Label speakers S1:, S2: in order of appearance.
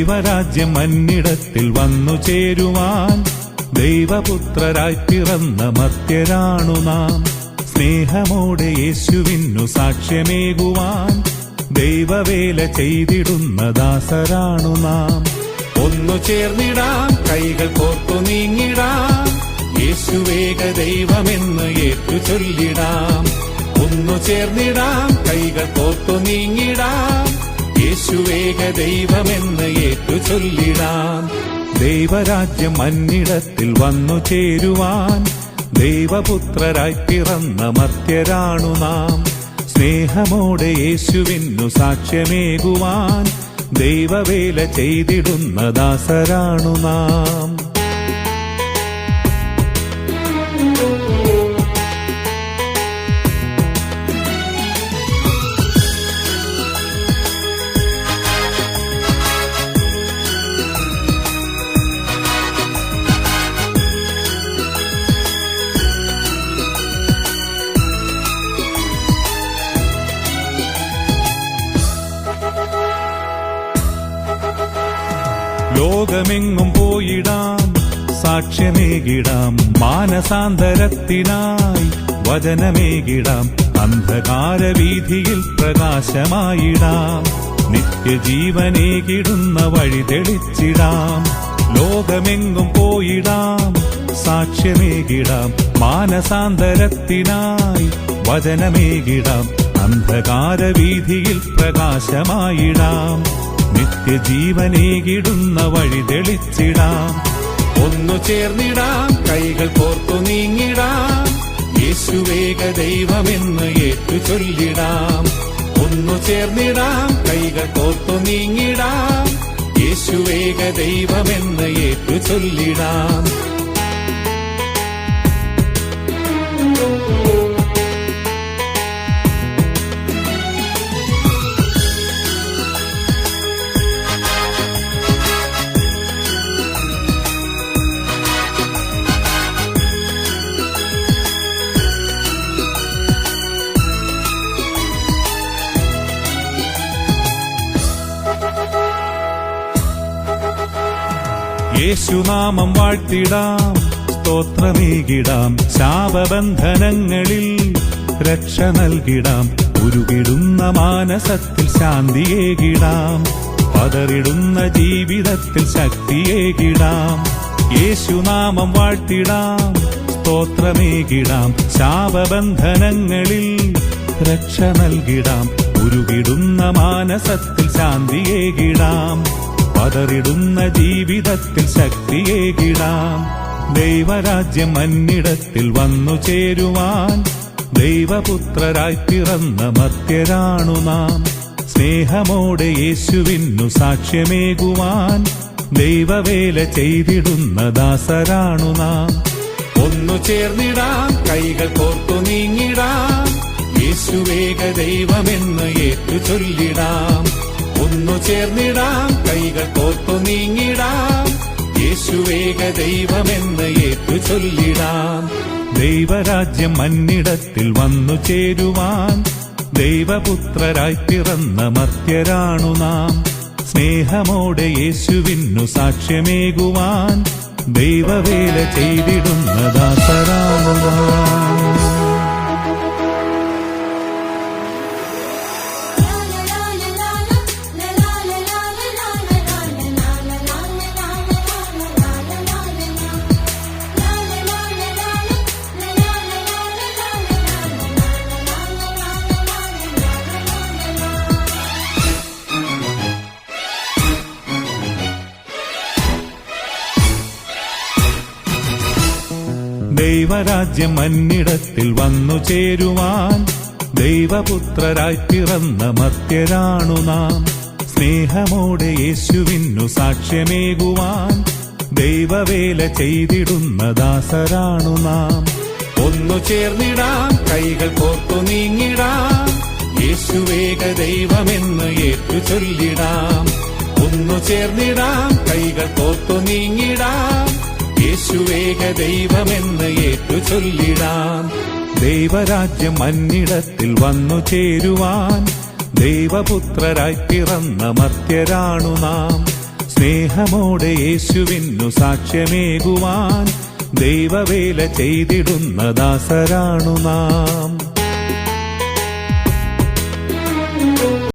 S1: ദൈവരാജ്യം മന്നിടത്തിൽ വന്നു ചേരുവാൻ ദൈവപുത്രരായി പിറന്ന മർത്യരാണു നാം. സ്നേഹമോടെ യേശുവിനു സാക്ഷ്യമേകുവാൻ ദൈവവേല ചെയ്തിടുന്ന ദാസരാണു നാം. ഒന്നു ചേർന്നിടാം, കൈകൾ കോർത്തു നീങ്ങിടാം, യേശുവേക ദൈവമെന്ന് ഏറ്റു ചൊല്ലിടാം. ഒന്നു ചേർന്നിടാം, കൈകൾ കോർത്തു നീങ്ങിടാം, യേശുവേക ദൈവമെന്ന് ഏറ്റു ചൊല്ലിടാം. ദൈവരാജ്യം മന്നിടത്തിൽ വന്നു ചേരുവാൻ ദൈവപുത്രരായി പിറന്ന മർത്യരാണു നാം. സ്നേഹമോടെ യേശുവിനു സാക്ഷ്യമേകുവാൻ ദൈവവേല ചെയ്തിടുന്ന ദാസരാണു നാം. ലോകമെങ്ങും പോയിടാം, സാക്ഷ്യമേകിടാം, മാനസാന്തരത്തിനായി വചനമേകിടാം, അന്ധകാരവീഥിയിൽ പ്രകാശമായിടാം, നിത്യജീവനേകിടുന്ന വഴി തെളിച്ചിടാം. ലോകമെങ്ങും പോയിടാം, സാക്ഷ്യമേകിടാം, മാനസാന്തരത്തിനായി വചനമേകിടാം, അന്ധകാരവീഥിയിൽ പ്രകാശമായിടാം, നിത്യജീവനേകിടുന്ന വഴി തെളിച്ചിടാം. ഒന്നു ചേർന്നിടാം, കൈകൾ കോർത്തു നീങ്ങിടാം, യേശുവേക ദൈവമെന്ന് ഏറ്റു ചൊല്ലിടാം. ഒന്നു ചേർന്നിടാം, കൈകൾ കോർത്തു നീങ്ങിടാം, യേശുവേക ദൈവമെന്ന് ഏറ്റു ചൊല്ലിടാം. യേശുനാമം വാഴ്ത്തിടാം, സ്തോത്രമേകിടാം, ശാപബന്ധനങ്ങളിൽ രക്ഷ നൽകിടാം, ഉരുകിടുന്ന മാനസത്തിൽ ശാന്തിയേകിടാം, പതറിടുന്ന ജീവിതത്തിൽ ശക്തിയേകിടാം. യേശുനാമം വാഴ്ത്തിടാം, സ്തോത്രമേകിടാം, ശാപബന്ധനങ്ങളിൽ രക്ഷ നൽകിടാം, ഉരുകിടുന്ന മാനസത്തിൽ ശാന്തിയേകിടാം, പതറിടുന്ന ജീവിതത്തിൽ ശക്തിയേകിടാം. ദൈവരാജ്യം മന്നിടത്തിൽ വന്നു ചേരുവാൻ ദൈവപുത്രരായി പിറന്ന മർത്യരാണു നാം. സ്നേഹമോടെ യേശുവിനു സാക്ഷ്യമേകുവാൻ ദൈവവേല ചെയ്തിടുന്ന ദാസരാണു നാം. ഒന്നു ചേർന്നിടാം, കൈകൾ കോർത്തു നീങ്ങിടാം, യേശുവേക ദൈവമെന്ന് ഏറ്റു ചൊല്ലിടാം. ഒന്നു ചേർന്നിടാം, കൈകൾ കോർത്തു നീങ്ങിടാം, യേശുവേക ദൈവമെന്ന് ഏറ്റു ചൊല്ലിടാം. ദൈവരാജ്യം മന്നിടത്തിൽ വന്നു ചേരുവാൻ ദൈവപുത്രരായി പിറന്ന മർത്യരാണു നാം. സ്നേഹമോടെ യേശുവിനു സാക്ഷ്യമേകുവാൻ ദൈവവേല ചെയ്തിടുന്ന ദാസരാണു നാം. ദൈവരാജ്യം മന്നിടത്തിൽ വന്നു ചേരുവാൻ ദൈവപുത്രരായി പിറന്ന മർത്യരാണു നാം. സ്നേഹമോടെ യേശുവിനു സാക്ഷ്യമേകുവാൻ ദൈവവേല ചെയ്തിടുന്ന ദാസരാണു നാം. ഒന്നു ചേർന്നിടാം, കൈകൾ കോർത്തു നീങ്ങിടാം, യേശുവേക ദൈവമെന്ന് ഏറ്റു ചൊല്ലിടാം. ഒന്നു ചേർന്നിടാം, കൈകൾ കോർത്തു നീങ്ങിടാം, യേശുവേക ദൈവമെന്ന് ഏറ്റു ചൊല്ലിടാം. ദൈവരാജ്യം മന്നിടത്തിൽ വന്നു ചേരുവാൻ ദൈവപുത്രരായി പിറന്ന മർത്യരാണു നാം. സ്നേഹമോടെ യേശുവിനു സാക്ഷ്യമേകുവാൻ ദൈവവേല ചെയ്തിടുന്ന ദാസരാണു നാം.